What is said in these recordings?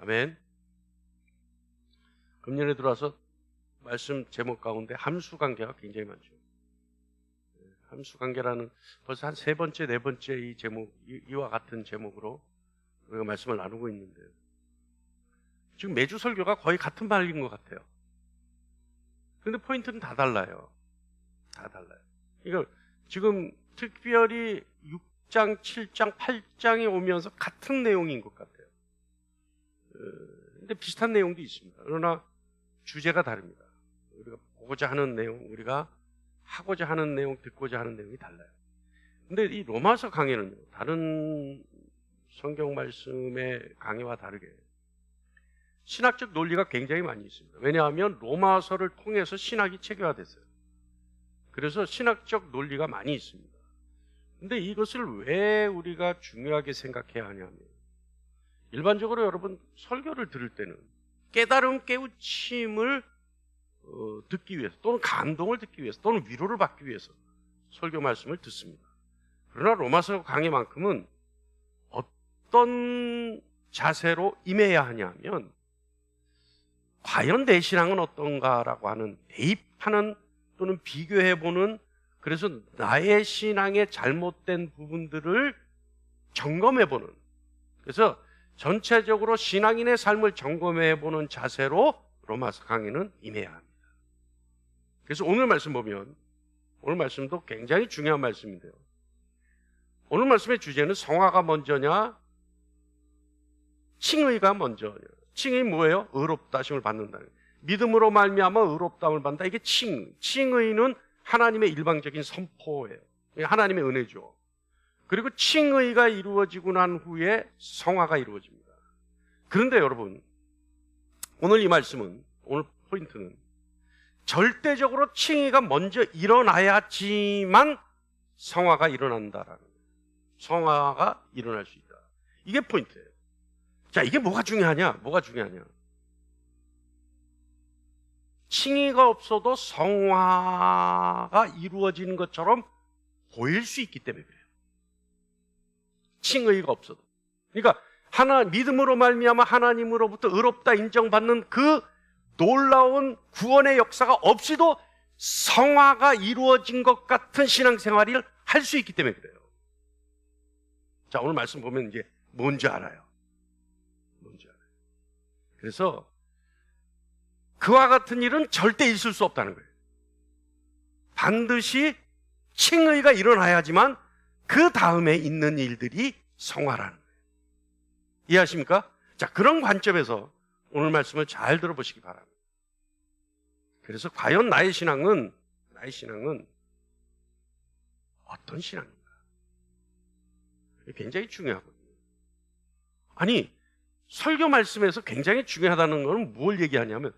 아멘. 금년에 들어와서 말씀 제목 가운데 함수관계가 굉장히 많죠. 함수관계라는 벌써 한 세 번째, 네 번째 이 제목, 이와 같은 제목으로 우리가 말씀을 나누고 있는데요. 지금 매주 설교가 거의 같은 말인 것 같아요. 근데 포인트는 다 달라요. 다 달라요. 이거 지금 특별히 6장, 7장, 8장에 오면서 같은 내용인 것 같아요. 근데 비슷한 내용도 있습니다. 그러나 주제가 다릅니다. 우리가 보고자 하는 내용, 우리가 하고자 하는 내용, 듣고자 하는 내용이 달라요. 근데 이 로마서 강해는요, 다른 성경 말씀의 강해와 다르게 신학적 논리가 굉장히 많이 있습니다. 왜냐하면 로마서를 통해서 신학이 체계화됐어요. 그래서 신학적 논리가 많이 있습니다. 근데 이것을 왜 우리가 중요하게 생각해야 하냐면, 일반적으로 여러분 설교를 들을 때는 깨달음, 깨우침을 듣기 위해서, 또는 감동을 듣기 위해서, 또는 위로를 받기 위해서 설교 말씀을 듣습니다. 그러나 로마서 강해만큼은 어떤 자세로 임해야 하냐면, 과연 내 신앙은 어떤가라고 하는, 대입하는 또는 비교해보는, 그래서 나의 신앙의 잘못된 부분들을 점검해보는, 그래서 전체적으로 신앙인의 삶을 점검해보는 자세로 로마서 강해는 임해야 합니다. 그래서 오늘 말씀 보면, 오늘 말씀도 굉장히 중요한 말씀인데요. 오늘 말씀의 주제는 성화가 먼저냐, 칭의가 먼저냐. 칭의 뭐예요? 의롭다심을 받는다는 거예요. 믿음으로 말미암아 의롭다함을 받는다. 이게 칭의는 하나님의 일방적인 선포예요. 하나님의 은혜죠. 그리고 칭의가 이루어지고 난 후에 성화가 이루어집니다. 그런데 여러분, 오늘 이 말씀은, 오늘 포인트는 절대적으로 칭의가 먼저 일어나야지만 성화가 일어난다라는 거예요. 성화가 일어날 수 있다. 이게 포인트예요. 자, 이게 뭐가 중요하냐? 뭐가 중요하냐? 칭의가 없어도 성화가 이루어지는 것처럼 보일 수 있기 때문에 그래요. 칭의가 없어도. 그러니까 믿음으로 말미암아 하나님으로부터 의롭다 인정받는 그 놀라운 구원의 역사가 없이도 성화가 이루어진 것 같은 신앙생활을 할 수 있기 때문에 그래요. 자, 오늘 말씀 보면 이제 뭔지 알아요. 뭔지 알아요. 그래서 그와 같은 일은 절대 있을 수 없다는 거예요. 반드시 칭의가 일어나야지만 그 다음에 있는 일들이 성화라는 거예요. 이해하십니까? 자, 그런 관점에서 오늘 말씀을 잘 들어보시기 바랍니다. 그래서 과연 나의 신앙은 어떤 신앙인가? 굉장히 중요하거든요. 아니, 설교 말씀에서 굉장히 중요하다는 것은 뭘 얘기하냐면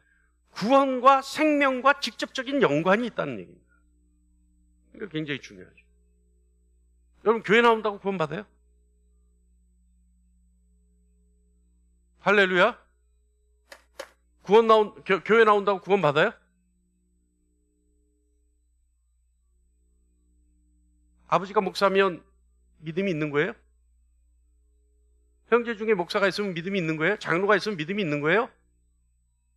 구원과 생명과 직접적인 연관이 있다는 얘기입니다. 그러니까 굉장히 중요하죠. 여러분, 교회 나온다고 구원 받아요? 할렐루야? 교회 나온다고 구원 받아요? 아버지가 목사면 믿음이 있는 거예요? 형제 중에 목사가 있으면 믿음이 있는 거예요? 장로가 있으면 믿음이 있는 거예요?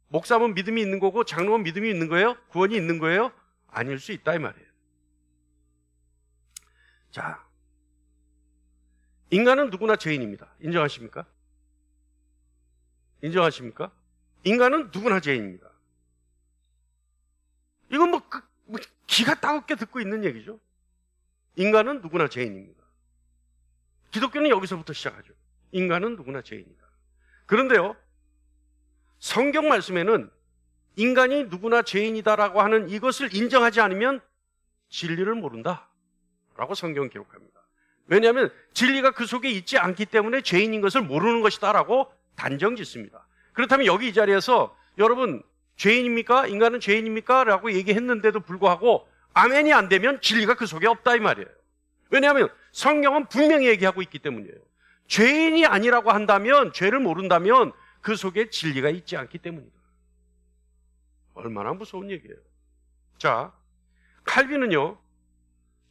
목사면 믿음이 있는 거고 장로는 믿음이 있는 거예요? 구원이 있는 거예요? 아닐 수 있다 이 말이에요. 자, 인간은 누구나 죄인입니다. 인정하십니까? 인정하십니까? 인간은 누구나 죄인입니다. 이건 뭐 기가 따갑게 듣고 있는 얘기죠. 인간은 누구나 죄인입니다. 기독교는 여기서부터 시작하죠. 인간은 누구나 죄인이다. 그런데요, 성경 말씀에는 인간이 누구나 죄인이다라고 하는 이것을 인정하지 않으면 진리를 모른다라고 성경은 기록합니다. 왜냐하면 진리가 그 속에 있지 않기 때문에 죄인인 것을 모르는 것이다라고 단정 짓습니다. 그렇다면 여기 이 자리에서 여러분, 죄인입니까? 인간은 죄인입니까? 라고 얘기했는데도 불구하고 아멘이 안 되면 진리가 그 속에 없다 이 말이에요. 왜냐하면 성경은 분명히 얘기하고 있기 때문이에요. 죄인이 아니라고 한다면, 죄를 모른다면 그 속에 진리가 있지 않기 때문이다. 얼마나 무서운 얘기예요. 자, 칼빈은요,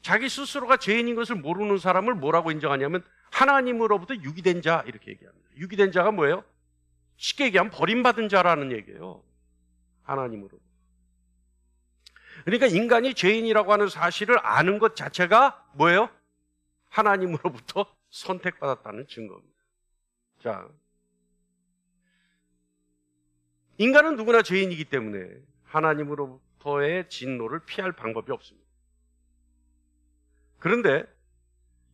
자기 스스로가 죄인인 것을 모르는 사람을 뭐라고 인정하냐면 하나님으로부터 유기된 자 이렇게 얘기합니다. 유기된 자가 뭐예요? 쉽게 얘기하면 버림받은 자라는 얘기예요. 하나님으로. 그러니까 인간이 죄인이라고 하는 사실을 아는 것 자체가 뭐예요? 하나님으로부터 선택받았다는 증거입니다. 자, 인간은 누구나 죄인이기 때문에 하나님으로부터의 진노를 피할 방법이 없습니다. 그런데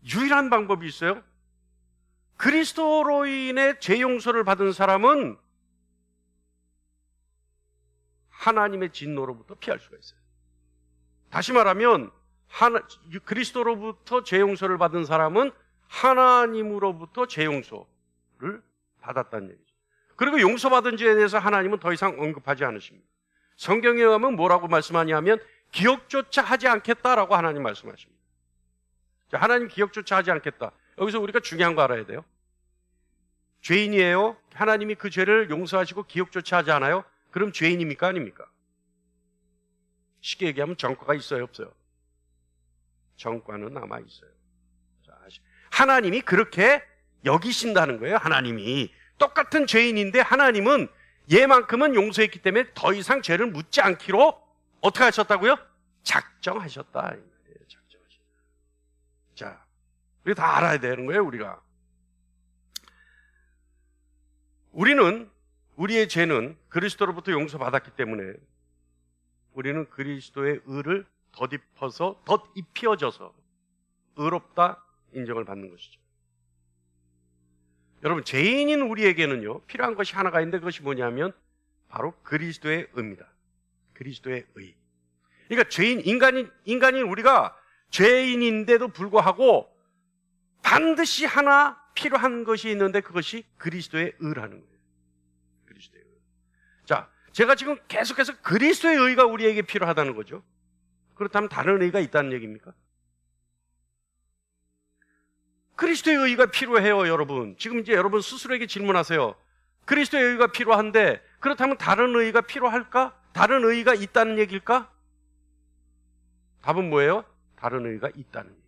유일한 방법이 있어요. 그리스도로 인해 죄 용서를 받은 사람은 하나님의 진노로부터 피할 수가 있어요. 다시 말하면 그리스도로부터 죄 용서를 받은 사람은 하나님으로부터 죄 용서를 받았다는 얘기죠. 그리고 용서받은 죄에 대해서 하나님은 더 이상 언급하지 않으십니다. 성경에 의하면 뭐라고 말씀하냐면 기억조차 하지 않겠다라고 하나님 말씀하십니다. 자, 하나님 기억조차 하지 않겠다. 여기서 우리가 중요한 거 알아야 돼요. 죄인이에요. 하나님이 그 죄를 용서하시고 기억조차 하지 않아요. 그럼 죄인입니까? 아닙니까? 쉽게 얘기하면 전과가 있어요? 없어요? 전과는 남아있어요. 자, 하나님이 그렇게 여기신다는 거예요. 하나님이 똑같은 죄인인데 하나님은 얘만큼은 용서했기 때문에 더 이상 죄를 묻지 않기로 어떻게 하셨다고요? 작정하셨다. 작정하셨다. 자, 우리 다 알아야 되는 거예요. 우리는 우리의 죄는 그리스도로부터 용서받았기 때문에 우리는 그리스도의 의를 덧입혀져서 의롭다 인정을 받는 것이죠. 여러분, 죄인인 우리에게는요 필요한 것이 하나가 있는데 그것이 뭐냐면 바로 그리스도의 의입니다. 그리스도의 의. 그러니까 인간인 우리가 죄인인데도 불구하고 반드시 하나 필요한 것이 있는데 그것이 그리스도의 의라는 거예요. 그리스도의 의. 자, 제가 지금 계속해서 그리스도의 의가 우리에게 필요하다는 거죠. 그렇다면 다른 의가 있다는 얘기입니까? 그리스도의 의가 필요해요, 여러분. 지금 이제 여러분 스스로에게 질문하세요. 그리스도의 의가 필요한데 그렇다면 다른 의가 필요할까? 다른 의가 있다는 얘기일까? 답은 뭐예요? 다른 의가 있다는 얘기예요.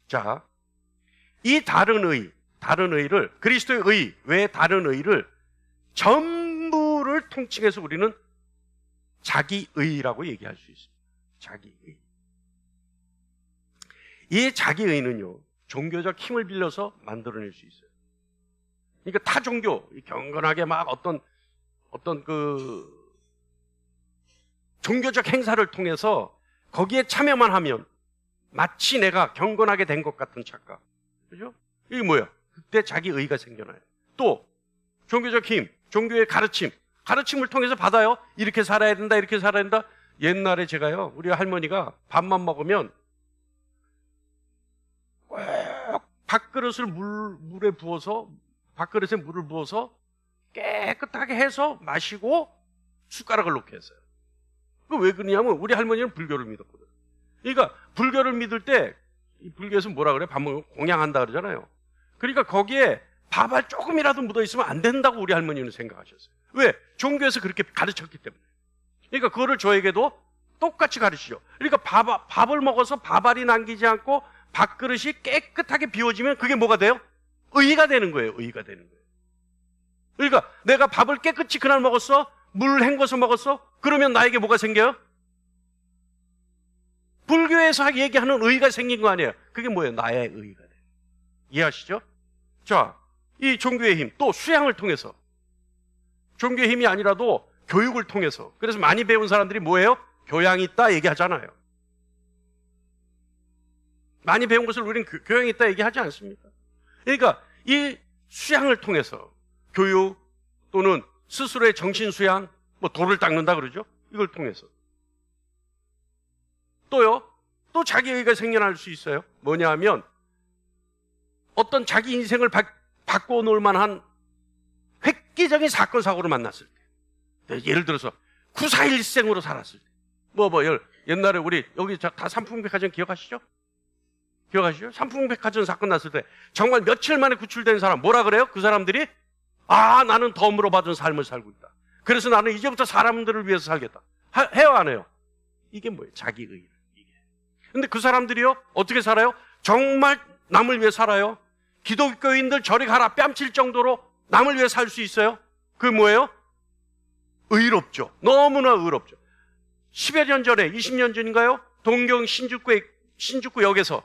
자, 이 다른 의를, 그리스도의 의 외에 다른 의를 전부를 통칭해서 우리는 자기의라고 얘기할 수 있습니다. 자기의. 이 자기의는요, 종교적 힘을 빌려서 만들어낼 수 있어요. 그러니까 타 종교, 경건하게 막 어떤 종교적 행사를 통해서 거기에 참여만 하면 마치 내가 경건하게 된 것 같은 착각. 그죠? 이게 뭐야? 그때 자기 의가 생겨나요. 또 종교적 힘, 종교의 가르침을 통해서 받아요. 이렇게 살아야 된다, 이렇게 살아야 된다. 옛날에 제가요, 우리 할머니가 밥만 먹으면 꼭 밥그릇에 물을 부어서 깨끗하게 해서 마시고 숟가락을 놓게 했어요. 그 왜 그러냐면 우리 할머니는 불교를 믿었거든. 그러니까 불교를 믿을 때 이 불교에서 뭐라 그래? 밥 먹으면 공양한다 그러잖아요. 그러니까 거기에 밥알 조금이라도 묻어 있으면 안 된다고 우리 할머니는 생각하셨어요. 왜? 종교에서 그렇게 가르쳤기 때문에. 그러니까 그거를 저에게도 똑같이 가르치죠. 그러니까 밥을 먹어서 밥알이 남기지 않고 밥그릇이 깨끗하게 비워지면 그게 뭐가 돼요? 의가 되는 거예요. 의가 되는 거예요. 그러니까 내가 밥을 깨끗이 그날 먹었어? 물 헹궈서 먹었어? 그러면 나에게 뭐가 생겨요? 불교에서 얘기하는 의가 생긴 거 아니에요. 그게 뭐예요? 나의 의가 돼요. 이해하시죠? 자, 이 종교의 힘, 또 수양을 통해서, 종교의 힘이 아니라도 교육을 통해서. 그래서 많이 배운 사람들이 뭐예요? 교양이 있다 얘기하잖아요. 많이 배운 것을 우리는 교양이 있다 얘기하지 않습니까? 그러니까 이 수양을 통해서 교육 또는 스스로의 정신 수양, 뭐 돌을 닦는다 그러죠? 이걸 통해서. 또요, 또 자기의가 생겨날 수 있어요. 뭐냐 하면 어떤 자기 인생을 바꿔 놓을 만한 획기적인 사건, 사고를 만났을 때, 예를 들어서 941생으로 살았을 때, 옛날에 우리 여기 다 삼풍백화점 기억하시죠? 삼풍백화점 사건 났을 때 정말 며칠 만에 구출된 사람, 뭐라 그래요? 그 사람들이 나는 덤으로 받은 삶을 살고 있다. 그래서 나는 이제부터 사람들을 위해서 살겠다. 해요, 안 해요? 이게 뭐예요? 자기의. 근데 그 사람들이요, 어떻게 살아요? 정말 남을 위해 살아요. 기독교인들 저리 가라 뺨칠 정도로 남을 위해 살 수 있어요? 그게 뭐예요? 의롭죠. 너무나 의롭죠. 10여 년 전에, 20년 전인가요? 동경 신주쿠역에서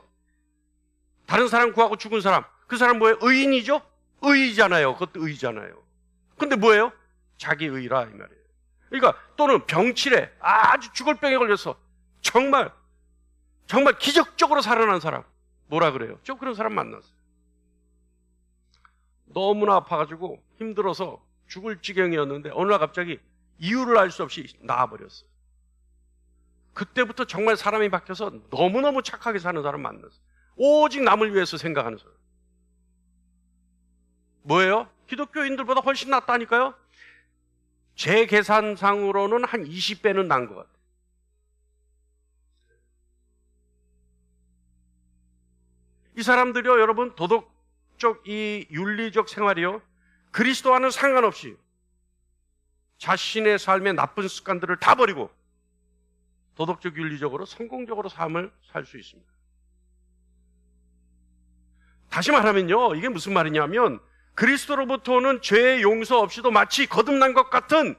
다른 사람 구하고 죽은 사람, 그 사람 뭐예요? 의인이죠? 의잖아요. 그것도 의잖아요. 근데 뭐예요? 자기 의라 이 말이에요. 그러니까 또는 병치레 아주 죽을 병에 걸려서 정말 기적적으로 살아난 사람 뭐라 그래요? 저 그런 사람 만났어요. 너무나 아파가지고 힘들어서 죽을 지경이었는데 어느 날 갑자기 이유를 알 수 없이 나아버렸어요. 그때부터 정말 사람이 바뀌어서 너무너무 착하게 사는 사람 만났어요. 오직 남을 위해서 생각하는 사람. 뭐예요? 기독교인들보다 훨씬 낫다니까요? 제 계산상으로는 한 20배는 난 것 같아요. 이 사람들이요, 여러분, 도덕적 이 윤리적 생활이요, 그리스도와는 상관없이 자신의 삶의 나쁜 습관들을 다 버리고 도덕적 윤리적으로 성공적으로 삶을 살 수 있습니다. 다시 말하면요, 이게 무슨 말이냐면 그리스도로부터 오는 죄의 용서 없이도 마치 거듭난 것 같은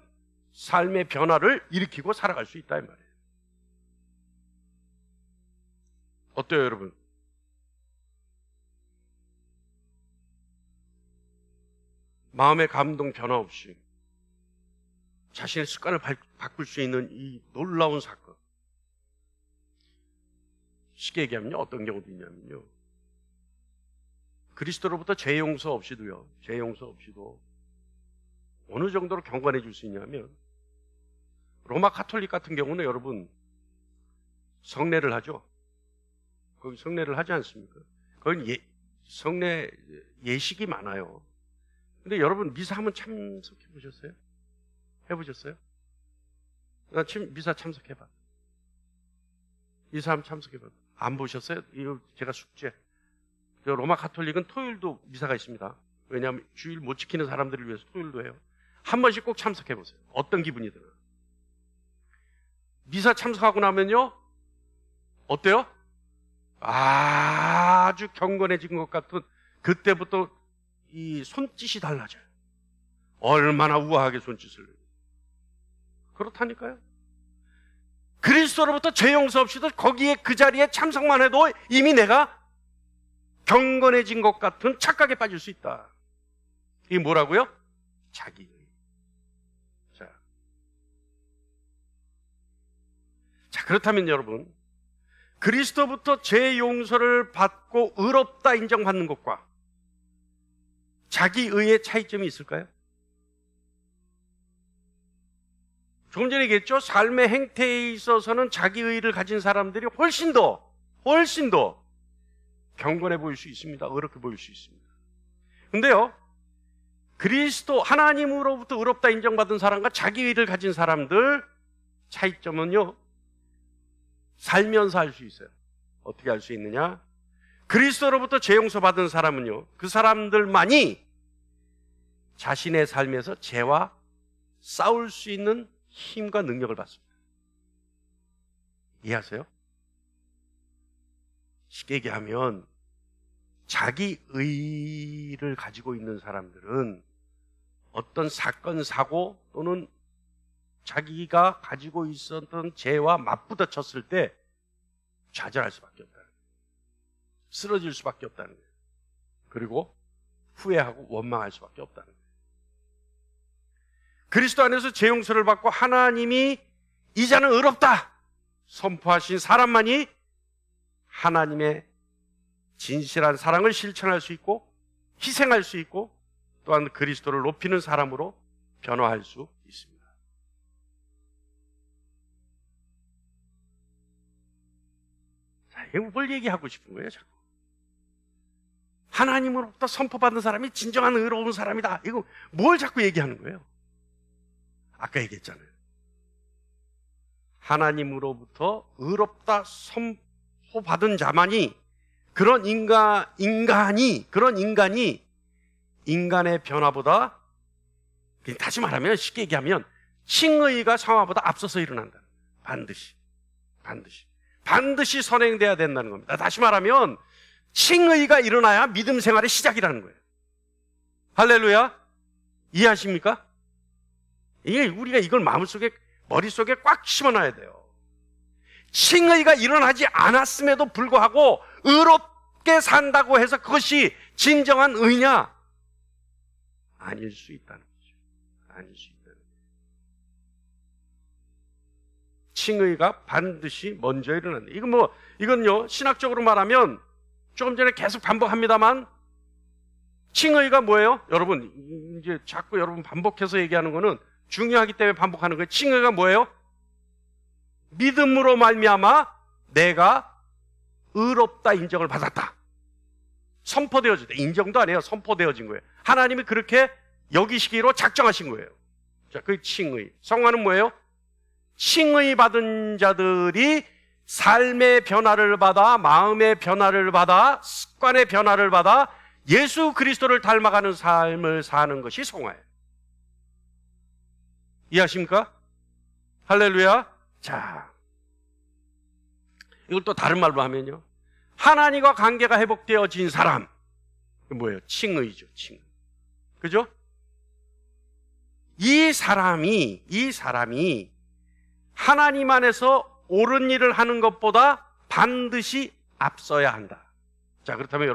삶의 변화를 일으키고 살아갈 수 있다 이 말이에요. 어때요, 여러분? 마음의 감동 변화 없이 자신의 습관을 바꿀 수 있는 이 놀라운 사건. 쉽게 얘기하면요, 어떤 경우도 있냐면요, 그리스도로부터 죄 용서 없이도요, 죄 용서 없이도 어느 정도로 경건해질 수 있냐면, 로마 가톨릭 같은 경우는 여러분 성례를 하죠. 거기 성례를 하지 않습니까? 거기 성례 예식이 많아요. 근데 여러분 미사 한번 참석해 보셨어요? 해보셨어요? 나 지금 미사 참석해봐. 미사 한번 참석해봐. 안 보셨어요? 이거 제가 숙제. 로마 가톨릭은 토요일도 미사가 있습니다. 왜냐하면 주일 못 지키는 사람들을 위해서 토요일도 해요. 한 번씩 꼭 참석해 보세요. 어떤 기분이 들어요? 미사 참석하고 나면요, 어때요? 아주 경건해진 것 같은, 그때부터 이 손짓이 달라져요. 얼마나 우아하게 손짓을 해요. 그렇다니까요. 그리스도로부터 죄 용서 없이도 거기에 그 자리에 참석만 해도 이미 내가 경건해진 것 같은 착각에 빠질 수 있다. 이게 뭐라고요? 자기의. 자, 그렇다면 여러분, 그리스도부터 죄 용서를 받고 의롭다 인정받는 것과 자기의의 차이점이 있을까요? 조금 전에 얘기했죠? 삶의 행태에 있어서는 자기의를 가진 사람들이 훨씬 더 경건해 보일 수 있습니다. 의롭게 보일 수 있습니다. 근데요, 그리스도 하나님으로부터 의롭다 인정받은 사람과 자기의를 가진 사람들 차이점은요, 살면서 알 수 있어요. 어떻게 알 수 있느냐? 그리스도로부터 죄 용서받은 사람은요, 그 사람들만이 자신의 삶에서 죄와 싸울 수 있는 힘과 능력을 받습니다. 이해하세요? 쉽게 얘기하면 자기의를 가지고 있는 사람들은 어떤 사건, 사고 또는 자기가 가지고 있었던 죄와 맞부딪혔을 때 좌절할 수밖에 없다는 거예요. 쓰러질 수밖에 없다는 거예요. 그리고 후회하고 원망할 수밖에 없다는 거예요. 그리스도 안에서 죄 용서를 받고 하나님이 이자는 의롭다 선포하신 사람만이 하나님의 진실한 사랑을 실천할 수 있고 희생할 수 있고 또한 그리스도를 높이는 사람으로 변화할 수 있습니다. 자, 이게 뭘 얘기하고 싶은 거예요, 자꾸? 하나님으로부터 선포받은 사람이 진정한 의로운 사람이다. 이거 뭘 자꾸 얘기하는 거예요? 아까 얘기했잖아요. 하나님으로부터 의롭다 선포받은 자만이 그런 인간이 인간의 변화보다, 다시 말하면 쉽게 얘기하면 칭의가 상화보다 앞서서 일어난다. 반드시 선행돼야 된다는 겁니다. 다시 말하면 칭의가 일어나야 믿음 생활의 시작이라는 거예요. 할렐루야. 이해하십니까? 이게 우리가 이걸 마음속에, 머릿속에 꽉 심어놔야 돼요. 칭의가 일어나지 않았음에도 불구하고 의롭게 산다고 해서 그것이 진정한 의냐? 아닐 수 있다는 거죠. 아닐 수 있다는 거죠. 칭의가 반드시 먼저 일어난다. 이건요, 신학적으로 말하면 조금 전에 계속 반복합니다만, 칭의가 뭐예요? 여러분, 이제 자꾸 여러분 반복해서 얘기하는 거는 중요하기 때문에 반복하는 거예요. 칭의가 뭐예요? 믿음으로 말미암아 내가 의롭다 인정을 받았다. 선포되어졌다. 인정도 아니에요. 선포되어진 거예요. 하나님이 그렇게 여기시기로 작정하신 거예요. 자, 그 칭의. 성화는 뭐예요? 칭의 받은 자들이 삶의 변화를 받아, 마음의 변화를 받아, 습관의 변화를 받아 예수 그리스도를 닮아가는 삶을 사는 것이 성화예요. 이해하십니까? 할렐루야. 자, 이걸 또 다른 말로 하면요, 하나님과 관계가 회복되어진 사람, 뭐예요? 칭의죠. 칭의. 그죠? 이 사람이 하나님 안에서 옳은 일을 하는 것보다 반드시 앞서야 한다. 자, 그렇다면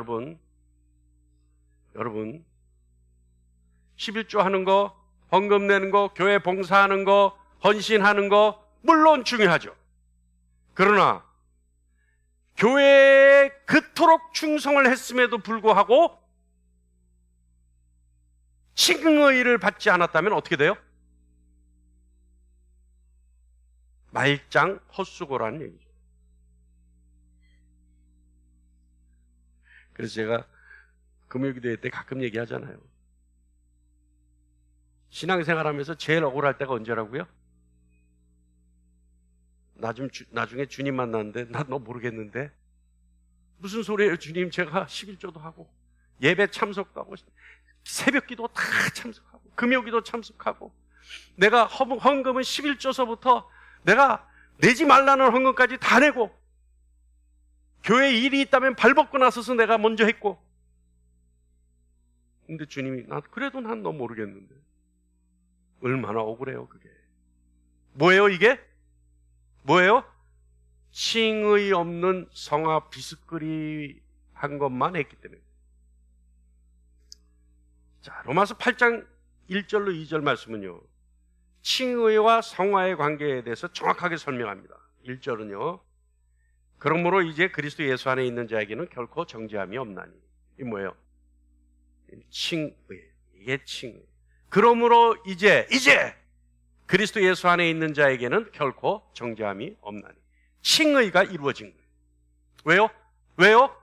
여러분 11조 하는 거, 헌금 내는 거, 교회 봉사하는 거, 헌신하는 거 물론 중요하죠. 그러나 교회에 그토록 충성을 했음에도 불구하고 칭의를 받지 않았다면 어떻게 돼요? 말짱 헛수고라는 얘기죠. 그래서 제가 금요기도회 때 가끔 얘기하잖아요. 신앙생활하면서 제일 억울할 때가 언제라고요? 나중에 주님 만났는데 나 너 모르겠는데 무슨 소리예요 주님, 제가 11조도 하고 예배 참석도 하고 새벽기도 다 참석하고 금요기도 참석하고 내가 헌금은 11조서부터 내가 내지 말라는 헌금까지 다 내고 교회 일이 있다면 발벗고 나서서 내가 먼저 했고, 근데 주님이 그래도 난 너 모르겠는데. 얼마나 억울해요 그게. 뭐예요 이게? 뭐예요? 칭의 없는 성화 비스거리한 것만 했기 때문에. 자, 로마서 8장 1절로 2절 말씀은요, 칭의와 성화의 관계에 대해서 정확하게 설명합니다. 1절은요, 그러므로 이제 그리스도 예수 안에 있는 자에게는 결코 정죄함이 없나니. 이게 뭐예요? 칭의. 이게 칭의. 그러므로 이제 그리스도 예수 안에 있는 자에게는 결코 정죄함이 없나니. 칭의가 이루어진 거예요. 왜요?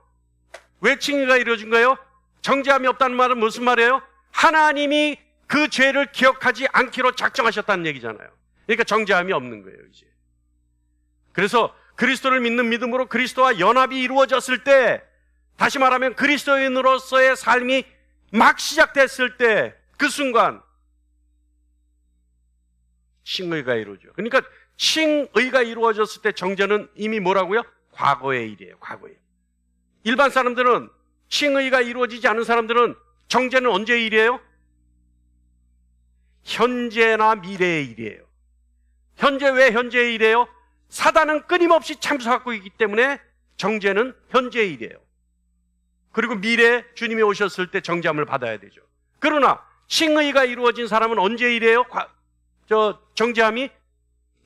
왜 칭의가 이루어진 거예요? 정죄함이 없다는 말은 무슨 말이에요? 하나님이 그 죄를 기억하지 않기로 작정하셨다는 얘기잖아요. 그러니까 정죄함이 없는 거예요 이제. 그래서 그리스도를 믿는 믿음으로 그리스도와 연합이 이루어졌을 때, 다시 말하면 그리스도인으로서의 삶이 막 시작됐을 때, 그 순간 칭의가 이루어져. 그러니까 칭의가 이루어졌을 때 정죄는 이미 뭐라고요? 과거의 일이에요. 과거의. 일반 사람들은, 칭의가 이루어지지 않은 사람들은 정죄는 언제의 일이에요? 현재나 미래의 일이에요. 왜 현재의 일이에요? 사단은 끊임없이 참석하고 있기 때문에 정죄는 현재의 일이에요. 그리고 미래 주님이 오셨을 때 정죄함을 받아야 되죠. 그러나 칭의가 이루어진 사람은 언제의 일이에요? 정죄함이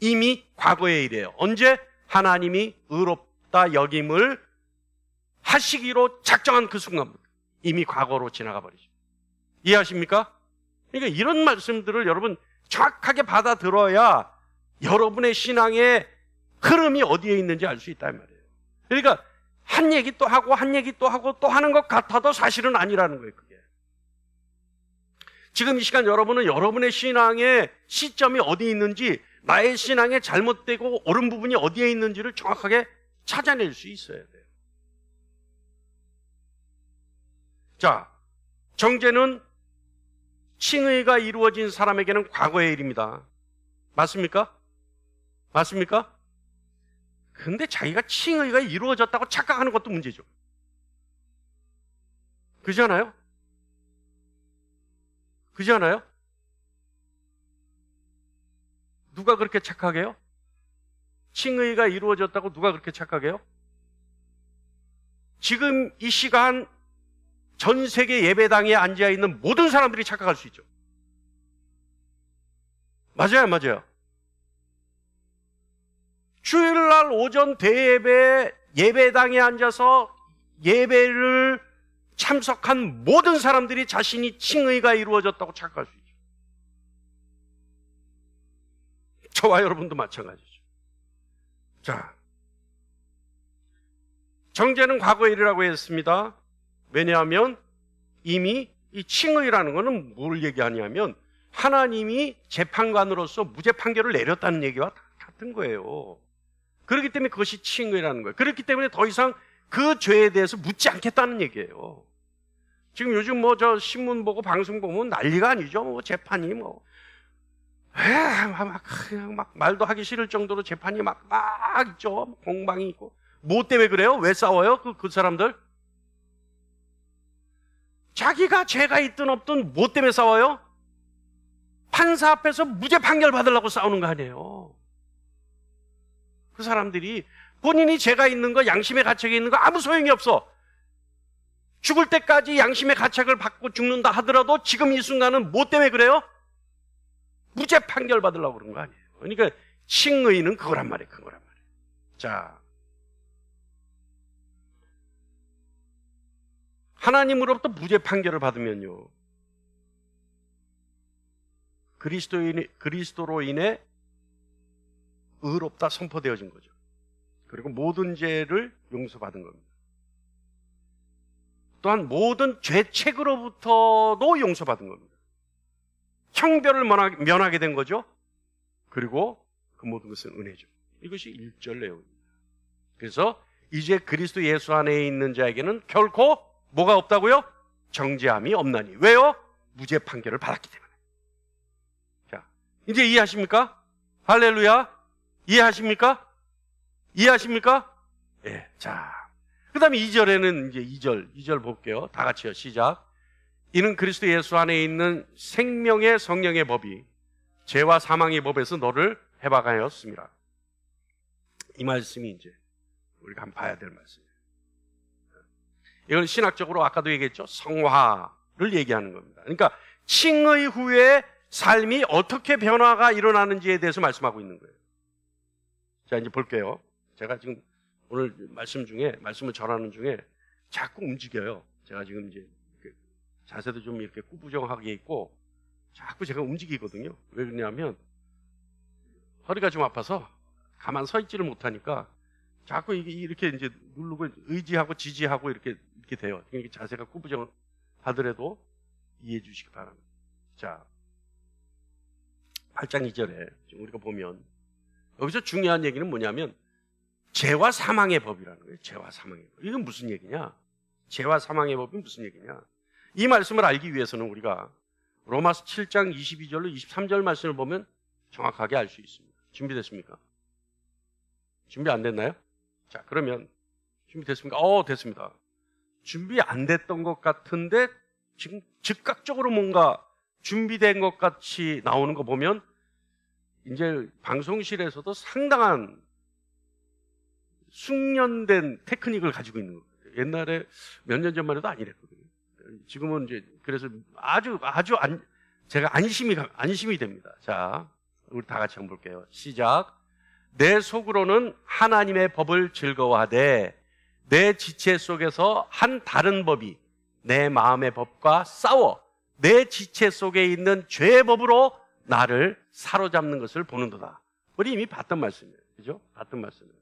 이미 과거의 일이에요. 언제? 하나님이 의롭다 여김을 하시기로 작정한 그 순간부터 이미 과거로 지나가 버리죠. 이해하십니까? 그러니까 이런 말씀들을 여러분 정확하게 받아들어야 여러분의 신앙의 흐름이 어디에 있는지 알 수 있단 말이에요. 그러니까 한 얘기 또 하고 한 얘기 또 하고 또 하는 것 같아도 사실은 아니라는 거예요. 그게. 지금 이 시간 여러분은 여러분의 신앙의 시점이 어디에 있는지, 나의 신앙의 잘못되고 옳은 부분이 어디에 있는지를 정확하게 찾아낼 수 있어야 돼요. 자, 정죄는 칭의가 이루어진 사람에게는 과거의 일입니다. 맞습니까? 맞습니까? 근데 자기가 칭의가 이루어졌다고 착각하는 것도 문제죠. 그지 않아요? 그지 않아요? 누가 그렇게 착각해요? 칭의가 이루어졌다고 누가 그렇게 착각해요? 지금 이 시간 전 세계 예배당에 앉아있는 모든 사람들이 착각할 수 있죠. 맞아요, 맞아요. 주일날 오전 대예배 예배당에 앉아서 예배를 참석한 모든 사람들이 자신이 칭의가 이루어졌다고 착각할 수 있죠. 저와 여러분도 마찬가지죠. 자, 정죄는 과거의 일이라고 했습니다. 왜냐하면 이미 이 칭의라는 것은 뭘 얘기하냐면 하나님이 재판관으로서 무죄 판결을 내렸다는 얘기와 같은 거예요. 그렇기 때문에 그것이 칭의라는 거예요. 그렇기 때문에 더 이상 그 죄에 대해서 묻지 않겠다는 얘기예요. 지금 요즘 뭐 저 신문 보고 방송 보면 난리가 아니죠. 뭐 재판이 뭐 그냥 막 말도 하기 싫을 정도로 재판이 막 있죠. 공방이 있고. 뭐 때문에 그래요? 왜 싸워요? 그 사람들? 자기가 죄가 있든 없든 뭐 때문에 싸워요? 판사 앞에서 무죄 판결 받으려고 싸우는 거 아니에요. 그 사람들이 본인이 죄가 있는 거, 양심의 가책이 있는 거 아무 소용이 없어. 죽을 때까지 양심의 가책을 받고 죽는다 하더라도 지금 이 순간은 뭐 때문에 그래요? 무죄 판결 받으려고 그런 거 아니에요. 그러니까 칭의는 그거란 말이에요. 그거란 말이에요. 자, 하나님으로부터 무죄 판결을 받으면요, 그리스도로 인해 의롭다 선포되어진 거죠. 그리고 모든 죄를 용서받은 겁니다. 또한 모든 죄책으로부터도 용서받은 겁니다. 형벌을 면하게 된 거죠. 그리고 그 모든 것은 은혜죠. 이것이 1절 내용입니다. 그래서 이제 그리스도 예수 안에 있는 자에게는 결코 뭐가 없다고요? 정죄함이 없나니. 왜요? 무죄 판결을 받았기 때문에. 자, 이제 이해하십니까? 할렐루야. 이해하십니까? 이해하십니까? 예. 자, 그 다음에 2절에는 이제 2절 볼게요. 다 같이요. 시작. 이는 그리스도 예수 안에 있는 생명의 성령의 법이 죄와 사망의 법에서 너를 해방하였습니다. 이 말씀이 이제 우리가 한번 봐야 될 말씀이에요. 이건 신학적으로 아까도 얘기했죠. 성화를 얘기하는 겁니다. 그러니까 칭의 후에 삶이 어떻게 변화가 일어나는지에 대해서 말씀하고 있는 거예요. 자, 이제 볼게요. 제가 지금 오늘 말씀을 전하는 중에 자꾸 움직여요. 제가 지금 이제 자세도 좀 이렇게 꾸부정하게 있고 자꾸 제가 움직이거든요. 왜 그러냐면 허리가 좀 아파서 가만 서 있지를 못하니까 자꾸 이렇게 이제 누르고 의지하고 지지하고 이렇게 돼요. 그러니까 자세가 꾸부정하더라도 이해해 주시기 바랍니다. 자, 8장 2절에 지금 우리가 보면 여기서 중요한 얘기는 뭐냐면 죄와 사망의 법이라는 거예요. 죄와 사망의 법. 이건 무슨 얘기냐? 죄와 사망의 법이 무슨 얘기냐? 이 말씀을 알기 위해서는 우리가 로마서 7장 22절로 23절 말씀을 보면 정확하게 알 수 있습니다. 준비됐습니까? 준비 안 됐나요? 자, 그러면 준비됐습니까? 됐습니다. 준비 안 됐던 것 같은데 지금 즉각적으로 뭔가 준비된 것 같이 나오는 거 보면 이제 방송실에서도 상당한 숙련된 테크닉을 가지고 있는 거예요. 옛날에 몇 년 전만 해도 아니랬거든요. 지금은 이제 그래서 제가 안심이 됩니다. 자, 우리 다 같이 한번 볼게요. 시작. 내 속으로는 하나님의 법을 즐거워하되 내 지체 속에서 한 다른 법이 내 마음의 법과 싸워 내 지체 속에 있는 죄의 법으로 나를 사로잡는 것을 보는도다. 우리 이미 봤던 말씀이에요. 그죠? 봤던 말씀이에요.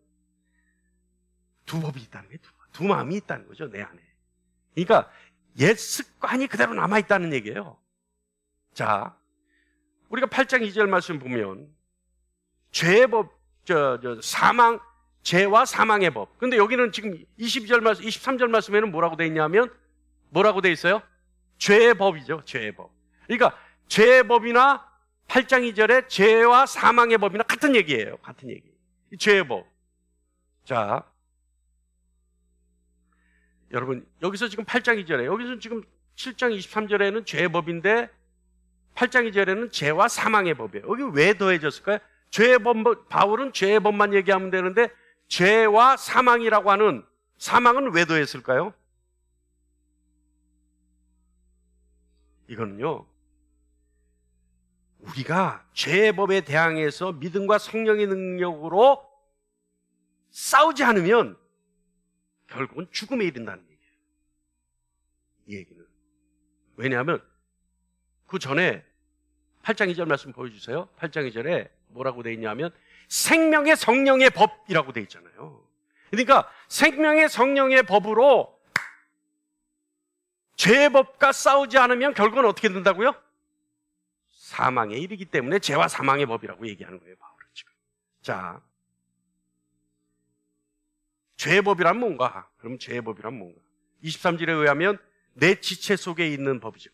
두 법이 있다는 거예요. 두 마음이 있다는 거죠. 내 안에. 그러니까 옛 습관이 그대로 남아있다는 얘기예요. 자, 우리가 8장 2절 말씀 보면 죄의 법, 죄와 사망의 법. 근데 여기는 지금 23절 말씀에는 뭐라고 돼 있냐면 뭐라고 돼 있어요? 죄의 법이죠. 죄의 법. 그러니까 죄의 법이나 8장 2절에 죄와 사망의 법이나 같은 얘기예요. 같은 얘기. 죄의 법. 자, 여러분, 여기서 지금 8장 이전에, 여기서 지금 7장 23절에는 죄의 법인데 8장 이전에는 죄와 사망의 법이에요. 여기 왜 더해졌을까요? 죄의 법, 바울은 죄의 법만 얘기하면 되는데 죄와 사망이라고 하는, 사망은 왜 더했을까요? 이거는요, 우리가 죄의 법에 대항해서 믿음과 성령의 능력으로 싸우지 않으면 결국은 죽음에 이른다는 얘기예요. 이 얘기는. 왜냐하면 그 전에 8장 2절 말씀 보여주세요. 8장 2절에 뭐라고 돼 있냐면 생명의 성령의 법이라고 돼 있잖아요. 그러니까 생명의 성령의 법으로 죄의 법과 싸우지 않으면 결국은 어떻게 된다고요? 사망에 이르기 때문에 죄와 사망의 법이라고 얘기하는 거예요, 바울은 지금. 자, 죄의 법이란 뭔가? 그럼 죄의 법이란 뭔가? 23절에 의하면 내 지체 속에 있는 법이죠.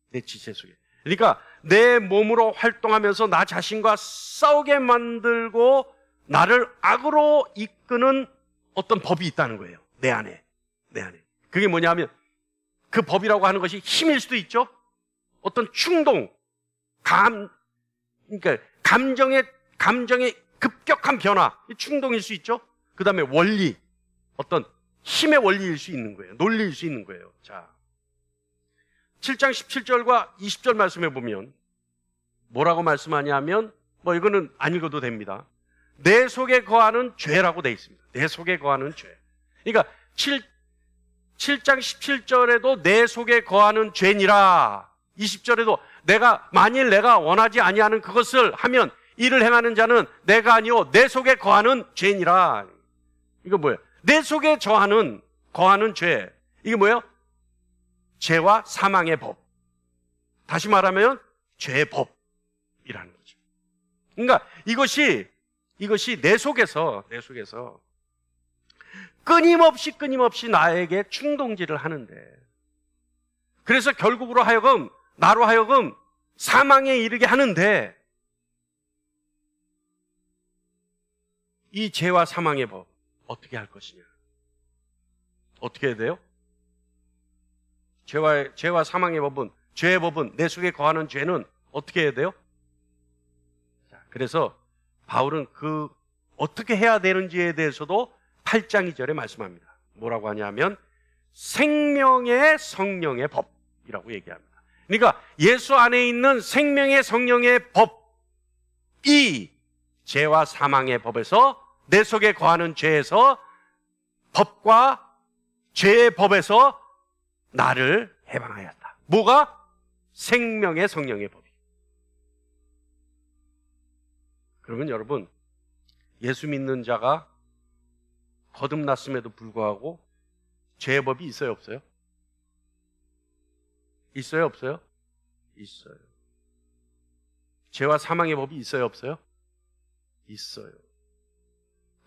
내 지체 속에. 그러니까 내 몸으로 활동하면서 나 자신과 싸우게 만들고 나를 악으로 이끄는 어떤 법이 있다는 거예요. 내 안에. 내 안에. 그게 뭐냐면 그 법이라고 하는 것이 힘일 수도 있죠. 어떤 충동, 그러니까 감정의 급격한 변화, 충동일 수 있죠. 그 다음에 원리, 어떤 힘의 원리일 수 있는 거예요. 논리일 수 있는 거예요. 자, 7장 17절과 20절 말씀해 보면 뭐라고 말씀하냐면, 이거는 안 읽어도 됩니다. 내 속에 거하는 죄라고 돼 있습니다. 내 속에 거하는 죄. 그러니까 7장 17절에도 내 속에 거하는 죄니라, 20절에도 만일 내가 원하지 아니하는 그것을 하면 이를 행하는 자는 내가 아니요 내 속에 거하는 죄니라. 이거 뭐예요? 내 속에 거하는 죄. 이게 뭐예요? 죄와 사망의 법. 다시 말하면 죄의 법이라는 거죠. 그러니까 이것이 내 속에서 끊임없이 나에게 충동질을 하는데, 그래서 결국으로 하여금 나로 하여금 사망에 이르게 하는데, 이 죄와 사망의 법 어떻게 할 것이냐? 어떻게 해야 돼요? 죄와 사망의 법은, 죄의 법은, 내 속에 거하는 죄는 어떻게 해야 돼요? 자, 그래서 바울은 어떻게 해야 되는지에 대해서도 8장 2절에 말씀합니다. 뭐라고 하냐면 생명의 성령의 법이라고 얘기합니다. 그러니까 예수 안에 있는 생명의 성령의 법이 죄와 사망의 법에서, 내 속에 거하는 죄에서, 법과 죄의 법에서 나를 해방하였다. 뭐가? 생명의 성령의 법이. 그러면 여러분, 예수 믿는 자가 거듭났음에도 불구하고 죄의 법이 있어요, 없어요? 있어요, 없어요? 있어요. 죄와 사망의 법이 있어요, 없어요? 있어요.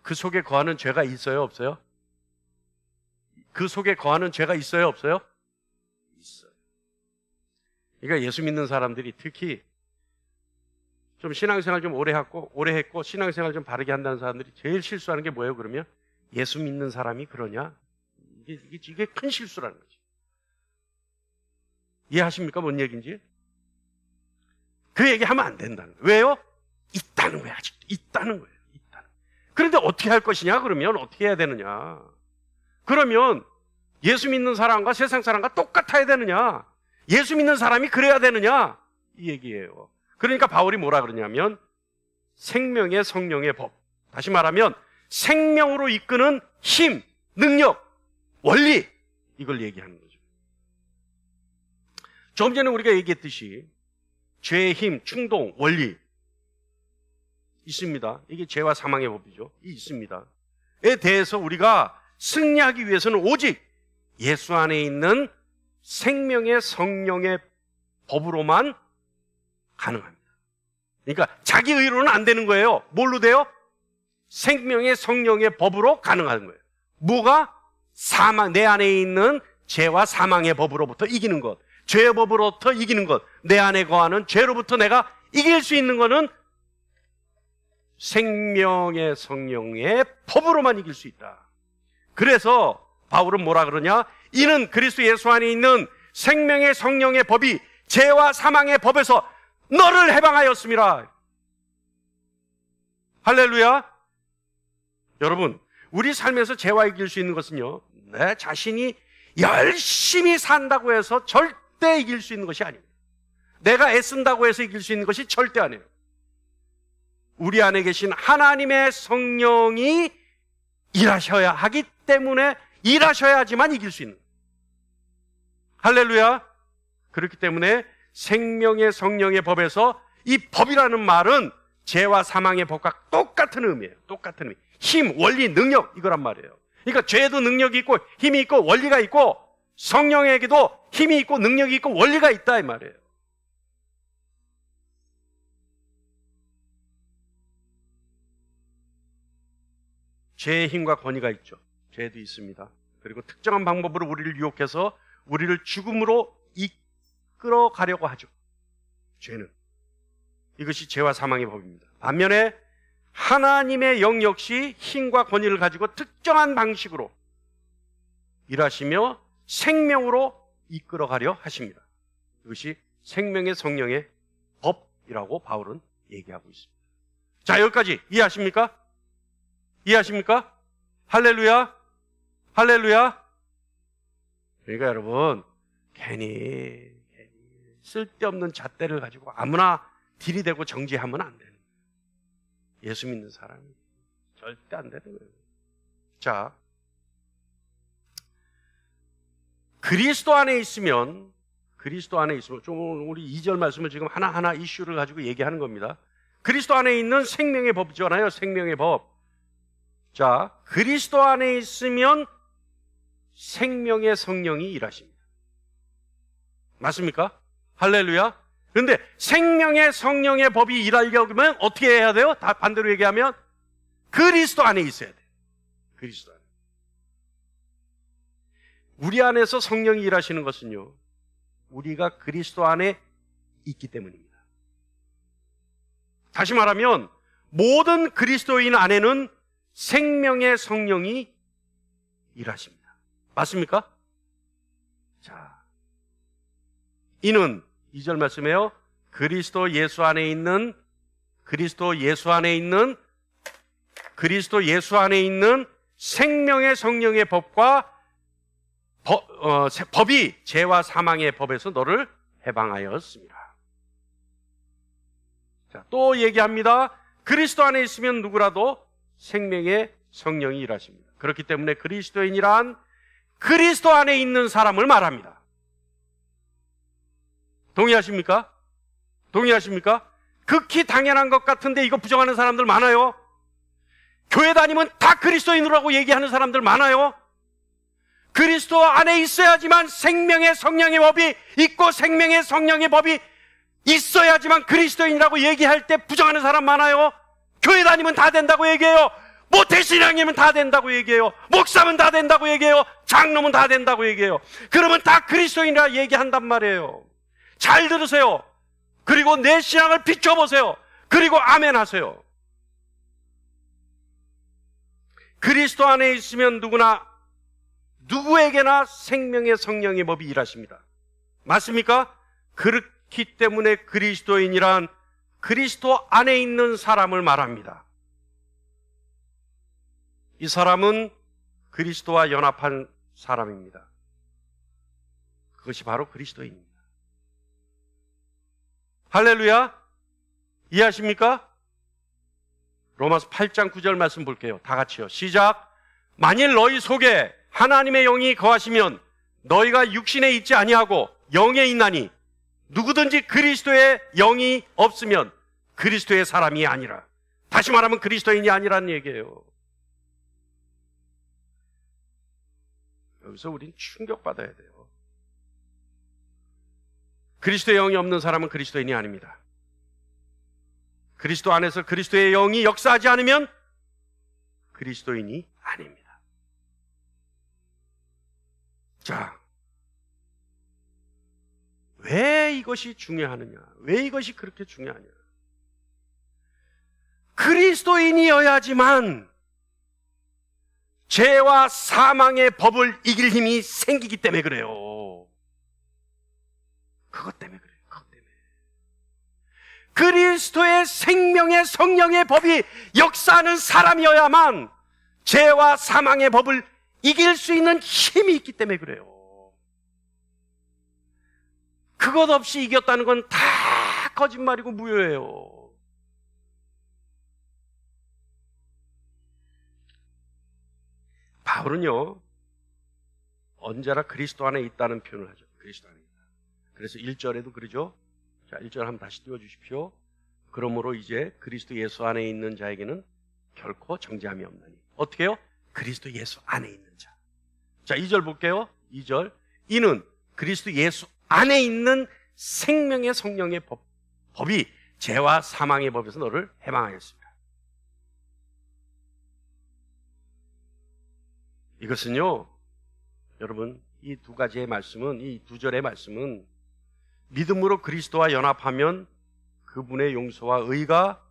그 속에 거하는 죄가 있어요, 없어요? 그 속에 거하는 죄가 있어요, 없어요? 있어요. 그러니까 예수 믿는 사람들이 특히 좀 신앙생활 좀 오래 했고 신앙생활 좀 바르게 한다는 사람들이 제일 실수하는 게 뭐예요, 그러면? 예수 믿는 사람이 그러냐? 이게 큰 실수라는 거죠. 이해하십니까? 뭔 얘기인지? 그 얘기하면 안 된다는 거예요. 왜요? 있다는 거예요. 아직도 있다는 거예요. 그런데 어떻게 할 것이냐? 그러면 어떻게 해야 되느냐? 그러면 예수 믿는 사람과 세상 사람과 똑같아야 되느냐? 예수 믿는 사람이 그래야 되느냐? 이 얘기예요. 그러니까 바울이 뭐라 그러냐면 생명의 성령의 법. 다시 말하면 생명으로 이끄는 힘, 능력, 원리, 이걸 얘기하는 거죠. 조금 전에 우리가 얘기했듯이 죄의 힘, 충동, 원리 있습니다. 이게 죄와 사망의 법이죠. 있습니다. 에 대해서 우리가 승리하기 위해서는 오직 예수 안에 있는 생명의 성령의 법으로만 가능합니다. 그러니까 자기 의로는 안 되는 거예요. 뭘로 돼요? 생명의 성령의 법으로 가능한 거예요. 뭐가? 내 안에 있는 죄와 사망의 법으로부터 이기는 것, 죄의 법으로부터 이기는 것, 내 안에 거하는 죄로부터 내가 이길 수 있는 것은 생명의 성령의 법으로만 이길 수 있다. 그래서 바울은 뭐라 그러냐? 이는 그리스도 예수 안에 있는 생명의 성령의 법이 죄와 사망의 법에서 너를 해방하였음이라. 할렐루야. 여러분, 우리 삶에서 죄와 이길 수 있는 것은요, 내 자신이 열심히 산다고 해서 절대 이길 수 있는 것이 아닙니다. 내가 애쓴다고 해서 이길 수 있는 것이 절대 아니에요. 우리 안에 계신 하나님의 성령이 일하셔야 하기 때문에 일하셔야지만 이길 수 있는 거예요. 할렐루야. 그렇기 때문에 생명의 성령의 법에서 이 법이라는 말은 죄와 사망의 법과 똑같은 의미예요. 똑같은 의미. 힘, 원리, 능력 이거란 말이에요. 그러니까 죄도 능력이 있고 힘이 있고 원리가 있고 성령에게도 힘이 있고 능력이 있고 원리가 있다 이 말이에요. 죄의 힘과 권위가 있죠. 죄도 있습니다. 그리고 특정한 방법으로 우리를 유혹해서 우리를 죽음으로 이끌어가려고 하죠. 죄는. 이것이 죄와 사망의 법입니다. 반면에 하나님의 영 역시 힘과 권위를 가지고 특정한 방식으로 일하시며 생명으로 이끌어가려 하십니다. 이것이 생명의 성령의 법이라고 바울은 얘기하고 있습니다. 자, 여기까지 이해하십니까? 이해하십니까? 할렐루야. 할렐루야. 그러니까 여러분, 괜히 쓸데없는 잣대를 가지고 아무나 들이대고 정죄하면 안 되는 거예요. 예수 믿는 사람이 절대 안 되는 거예요. 자, 그리스도 안에 있으면 좀 우리 2절 말씀을 지금 하나하나 이슈를 가지고 얘기하는 겁니다. 그리스도 안에 있는 생명의 법이잖아요. 생명의 법. 자, 그리스도 안에 있으면 생명의 성령이 일하십니다. 맞습니까? 할렐루야. 그런데 생명의 성령의 법이 일하려면 어떻게 해야 돼요? 다 반대로 얘기하면 그리스도 안에 있어야 돼요. 그리스도 안에. 우리 안에서 성령이 일하시는 것은요, 우리가 그리스도 안에 있기 때문입니다. 다시 말하면 모든 그리스도인 안에는 생명의 성령이 일하십니다. 맞습니까? 자, 이는 2절 말씀에요. 그리스도 예수 안에 있는 생명의 성령의 법과 법이 죄와 사망의 법에서 너를 해방하였습니다. 자, 또 얘기합니다. 그리스도 안에 있으면 누구라도 생명의 성령이 일하십니다. 그렇기 때문에 그리스도인이란 그리스도 안에 있는 사람을 말합니다. 동의하십니까? 동의하십니까? 극히 당연한 것 같은데 이거 부정하는 사람들 많아요. 교회 다니면 다 그리스도인이라고 얘기하는 사람들 많아요. 그리스도 안에 있어야지만 생명의 성령의 법이 있고 생명의 성령의 법이 있어야지만 그리스도인이라고 얘기할 때 부정하는 사람 많아요. 교회 다니면 다 된다고 얘기해요. 모태신앙이면 다 된다고 얘기해요. 목사면 다 된다고 얘기해요. 장로면 다 된다고 얘기해요. 그러면 다 그리스도인이라 얘기한단 말이에요. 잘 들으세요. 그리고 내 신앙을 비춰보세요. 그리고 아멘 하세요. 그리스도 안에 있으면 누구에게나 생명의 성령의 법이 일하십니다. 맞습니까? 그렇기 때문에 그리스도인이란 그리스도 안에 있는 사람을 말합니다. 이 사람은 그리스도와 연합한 사람입니다. 그것이 바로 그리스도인입니다. 할렐루야. 이해하십니까? 로마서 8장 9절 말씀 볼게요. 다 같이요. 시작. 만일 너희 속에 하나님의 영이 거하시면 너희가 육신에 있지 아니하고 영에 있나니 누구든지 그리스도의 영이 없으면 그리스도의 사람이 아니라. 다시 말하면 그리스도인이 아니라는 얘기예요. 여기서 우린 충격받아야 돼요. 그리스도의 영이 없는 사람은 그리스도인이 아닙니다. 그리스도 안에서 그리스도의 영이 역사하지 않으면 그리스도인이 아닙니다. 자, 왜 이것이 중요하느냐? 왜 이것이 그렇게 중요하냐? 그리스도인이어야지만 죄와 사망의 법을 이길 힘이 생기기 때문에 그래요. 그것 때문에 그래요. 그것 때문에. 그리스도의 생명의 성령의 법이 역사하는 사람이어야만 죄와 사망의 법을 이길 수 있는 힘이 있기 때문에 그래요. 그것 없이 이겼다는 건 다 거짓말이고 무효예요. 바울은요, 언제나 그리스도 안에 있다는 표현을 하죠. 그리스도 안에 있다. 그래서 1절에도 그러죠. 자, 1절 한번 다시 띄워주십시오. 그러므로 이제 그리스도 예수 안에 있는 자에게는 결코 정죄함이 없나니. 어떻게 해요? 그리스도 예수 안에 있는 자. 자, 2절 볼게요. 2절. 이는 그리스도 예수 안에 있는 생명의 성령의 법이 죄와 사망의 법에서 너를 해방하였습니다. 이것은요, 여러분, 이 두 가지의 말씀은, 이 두 절의 말씀은 믿음으로 그리스도와 연합하면 그분의 용서와 의가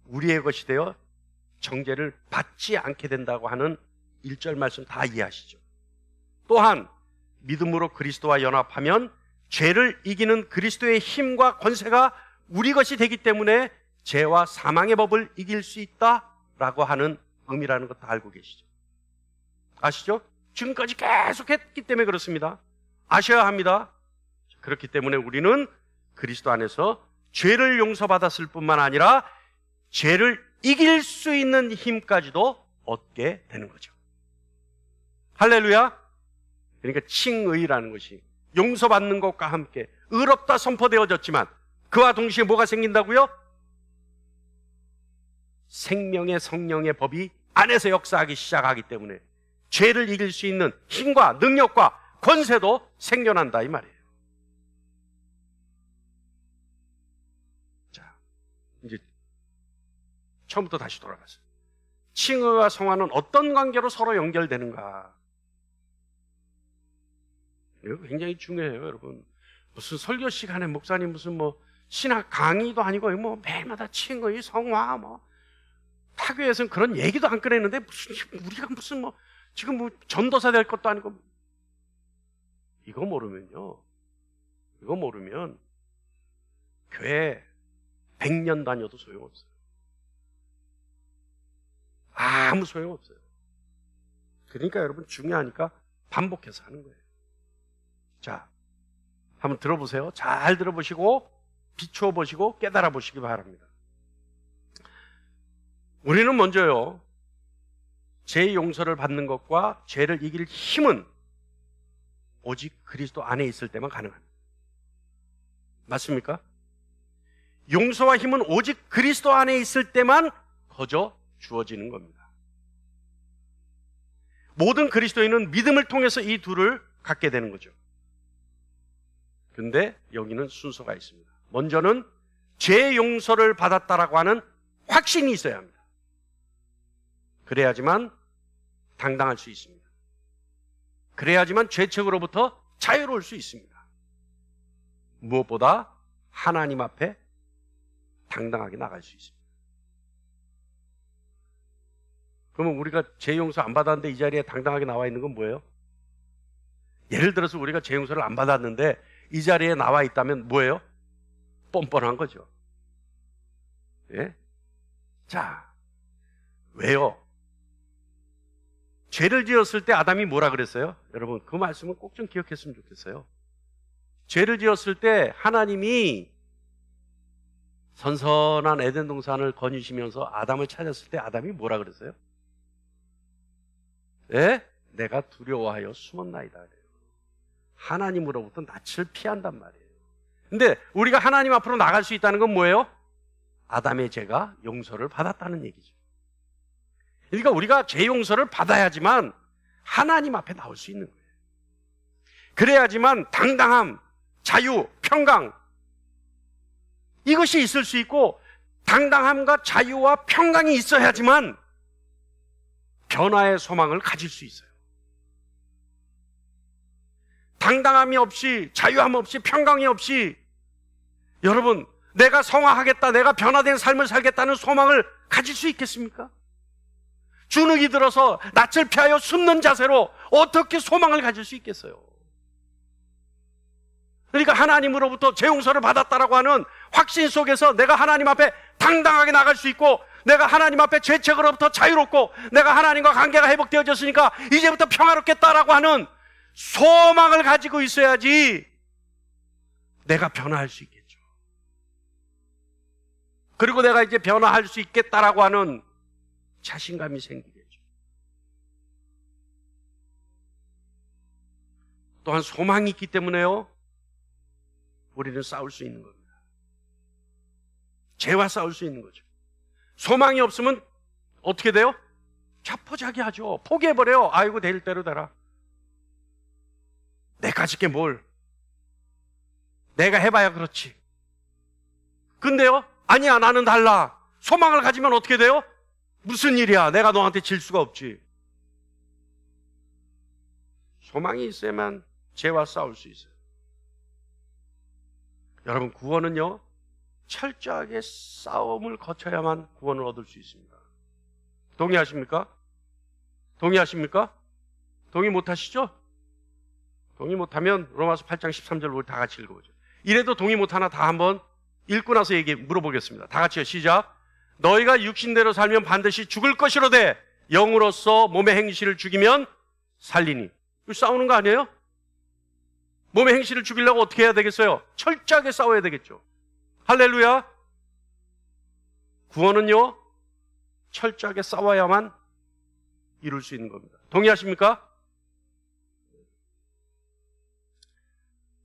우리의 것이 되어 정죄를 받지 않게 된다고 하는 1절 말씀 다 이해하시죠? 또한 믿음으로 그리스도와 연합하면 죄를 이기는 그리스도의 힘과 권세가 우리 것이 되기 때문에 죄와 사망의 법을 이길 수 있다라고 하는 의미라는 것도 알고 계시죠? 아시죠? 지금까지 계속 했기 때문에 그렇습니다. 아셔야 합니다. 그렇기 때문에 우리는 그리스도 안에서 죄를 용서받았을 뿐만 아니라 죄를 이길 수 있는 힘까지도 얻게 되는 거죠. 할렐루야. 그러니까 칭의라는 것이 용서받는 것과 함께 의롭다 선포되어졌지만 그와 동시에 뭐가 생긴다고요? 생명의 성령의 법이 안에서 역사하기 시작하기 때문에 죄를 이길 수 있는 힘과 능력과 권세도 생겨난다 이 말이에요. 자, 이제 처음부터 다시 돌아가서 칭의와 성화는 어떤 관계로 서로 연결되는가? 이거 굉장히 중요해요, 여러분. 무슨 설교 시간에 목사님 무슨 뭐 신학 강의도 아니고 뭐 매일마다 칭의, 성화 뭐 타교에서는 그런 얘기도 안 꺼내는데 무슨 우리가 무슨 뭐 지금 뭐 전도사 될 것도 아니고 이거 모르면 교회 100년 다녀도 소용없어요. 아무 소용없어요. 그러니까 여러분 중요하니까 반복해서 하는 거예요. 자, 한번 들어보세요. 잘 들어보시고 비추어 보시고 깨달아 보시기 바랍니다. 우리는 먼저요, 죄의 용서를 받는 것과 죄를 이길 힘은 오직 그리스도 안에 있을 때만 가능합니다. 맞습니까? 용서와 힘은 오직 그리스도 안에 있을 때만 거저 주어지는 겁니다. 모든 그리스도인은 믿음을 통해서 이 둘을 갖게 되는 거죠. 근데 여기는 순서가 있습니다. 먼저는 죄 용서를 받았다라고 하는 확신이 있어야 합니다. 그래야지만 당당할 수 있습니다. 그래야지만 죄책으로부터 자유로울 수 있습니다. 무엇보다 하나님 앞에 당당하게 나갈 수 있습니다. 그러면 우리가 죄 용서 안 받았는데 이 자리에 당당하게 나와 있는 건 뭐예요? 예를 들어서 우리가 죄 용서를 안 받았는데 이 자리에 나와 있다면 뭐예요? 뻔뻔한 거죠. 예? 자, 왜요? 죄를 지었을 때 아담이 뭐라 그랬어요? 여러분, 그 말씀은 꼭 좀 기억했으면 좋겠어요. 죄를 지었을 때 하나님이 선선한 에덴 동산을 거니시면서 아담을 찾았을 때 아담이 뭐라 그랬어요? 예? 내가 두려워하여 숨었나이다. 하나님으로부터 낯을 피한단 말이에요. 근데 우리가 하나님 앞으로 나갈 수 있다는 건 뭐예요? 아담의 죄가 용서를 받았다는 얘기죠. 그러니까 우리가 죄 용서를 받아야지만 하나님 앞에 나올 수 있는 거예요. 그래야지만 당당함, 자유, 평강 이것이 있을 수 있고, 당당함과 자유와 평강이 있어야지만 변화의 소망을 가질 수 있어요. 당당함이 없이, 자유함 없이, 평강이 없이 여러분, 내가 성화하겠다, 내가 변화된 삶을 살겠다는 소망을 가질 수 있겠습니까? 주눅이 들어서 낯을 피하여 숨는 자세로 어떻게 소망을 가질 수 있겠어요? 그러니까 하나님으로부터 재용서를 받았다라고 하는 확신 속에서 내가 하나님 앞에 당당하게 나갈 수 있고, 내가 하나님 앞에 죄책으로부터 자유롭고, 내가 하나님과 관계가 회복되어졌으니까 이제부터 평화롭겠다라고 하는 소망을 가지고 있어야지 내가 변화할 수 있겠죠. 그리고 내가 이제 변화할 수 있겠다라고 하는 자신감이 생기겠죠. 또한 소망이 있기 때문에요, 우리는 싸울 수 있는 겁니다. 죄와 싸울 수 있는 거죠. 소망이 없으면 어떻게 돼요? 자포자기하죠. 포기해버려요. 아이고, 될 대로 되라. 내가 짓게 뭘. 내가 해봐야 그렇지. 근데요, 아니야, 나는 달라. 소망을 가지면 어떻게 돼요? 무슨 일이야, 내가 너한테 질 수가 없지. 소망이 있어야만 죄와 싸울 수 있어요. 여러분, 구원은요, 철저하게 싸움을 거쳐야만 구원을 얻을 수 있습니다. 동의하십니까? 동의하십니까? 동의 못하시죠? 동의 못하면 로마서 8장 13절 우리 다 같이 읽어보죠. 이래도 동의 못하나 다 한번 읽고 나서 물어보겠습니다. 다 같이요. 시작. 너희가 육신대로 살면 반드시 죽을 것이로되 영으로서 몸의 행실을 죽이면 살리니. 이거 싸우는 거 아니에요? 몸의 행실을 죽이려고 어떻게 해야 되겠어요? 철저하게 싸워야 되겠죠. 할렐루야. 구원은요, 철저하게 싸워야만 이룰 수 있는 겁니다. 동의하십니까?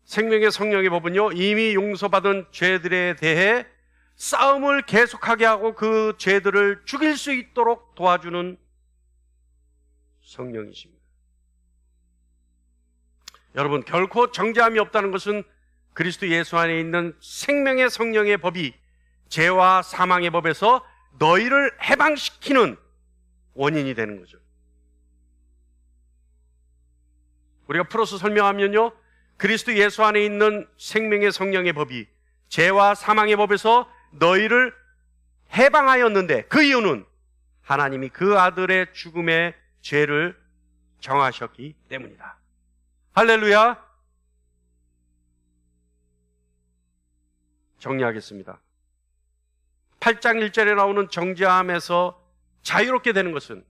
생명의 성령의 법은요, 이미 용서받은 죄들에 대해 싸움을 계속하게 하고 그 죄들을 죽일 수 있도록 도와주는 성령이십니다. 여러분, 결코 정죄함이 없다는 것은 그리스도 예수 안에 있는 생명의 성령의 법이 죄와 사망의 법에서 너희를 해방시키는 원인이 되는 거죠. 우리가 풀어서 설명하면요, 그리스도 예수 안에 있는 생명의 성령의 법이 죄와 사망의 법에서 너희를 해방하였는데, 그 이유는 하나님이 그 아들의 죽음의 죄를 정하셨기 때문이다. 할렐루야. 정리하겠습니다. 8장 1절에 나오는 정죄함에서 자유롭게 되는 것은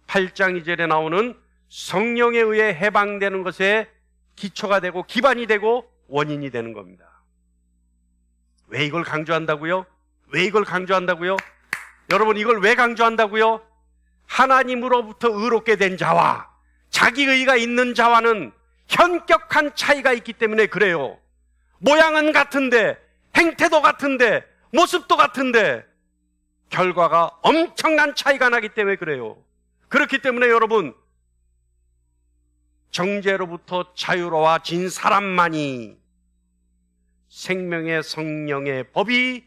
8장 2절에 나오는 성령에 의해 해방되는 것에 기초가 되고 기반이 되고 원인이 되는 겁니다. 왜 이걸 강조한다고요? 왜 이걸 강조한다고요? 여러분, 이걸 왜 강조한다고요? 하나님으로부터 의롭게 된 자와 자기 의가 있는 자와는 현격한 차이가 있기 때문에 그래요. 모양은 같은데, 행태도 같은데, 모습도 같은데 결과가 엄청난 차이가 나기 때문에 그래요. 그렇기 때문에 여러분, 정죄로부터 자유로워진 사람만이 생명의 성령의 법이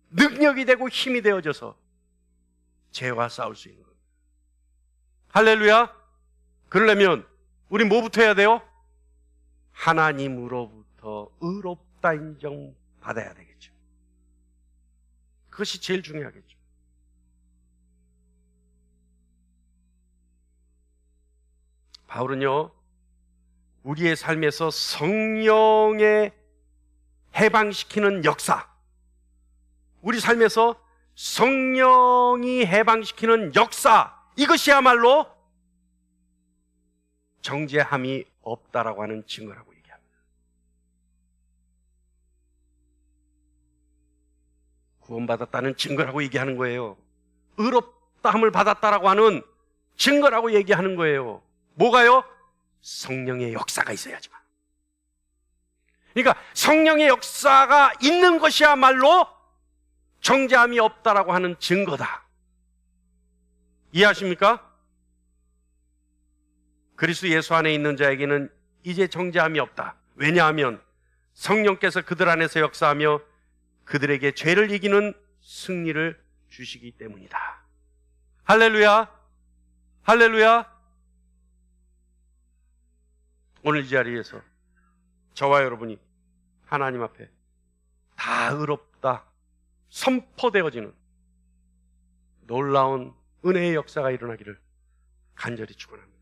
능력이 되고 힘이 되어져서 죄와 싸울 수 있는 겁니다. 할렐루야. 그러려면 우리 뭐부터 해야 돼요? 하나님으로부터 의롭다 인정받아야 되겠죠. 그것이 제일 중요하겠죠. 바울은요, 우리의 삶에서 성령의 해방시키는 역사, 우리 삶에서 성령이 해방시키는 역사, 이것이야말로 정죄함이 없다라고 하는 증거라고 얘기합니다. 구원받았다는 증거라고 얘기하는 거예요. 의롭다함을 받았다라고 하는 증거라고 얘기하는 거예요. 뭐가요? 성령의 역사가 있어야지만. 그러니까 성령의 역사가 있는 것이야말로 정죄함이 없다라고 하는 증거다. 이해하십니까? 그리스도 예수 안에 있는 자에게는 이제 정죄함이 없다. 왜냐하면 성령께서 그들 안에서 역사하며 그들에게 죄를 이기는 승리를 주시기 때문이다. 할렐루야. 할렐루야. 오늘 이 자리에서 저와 여러분이 하나님 앞에 다 의롭다 선포되어지는 놀라운 은혜의 역사가 일어나기를 간절히 축원합니다.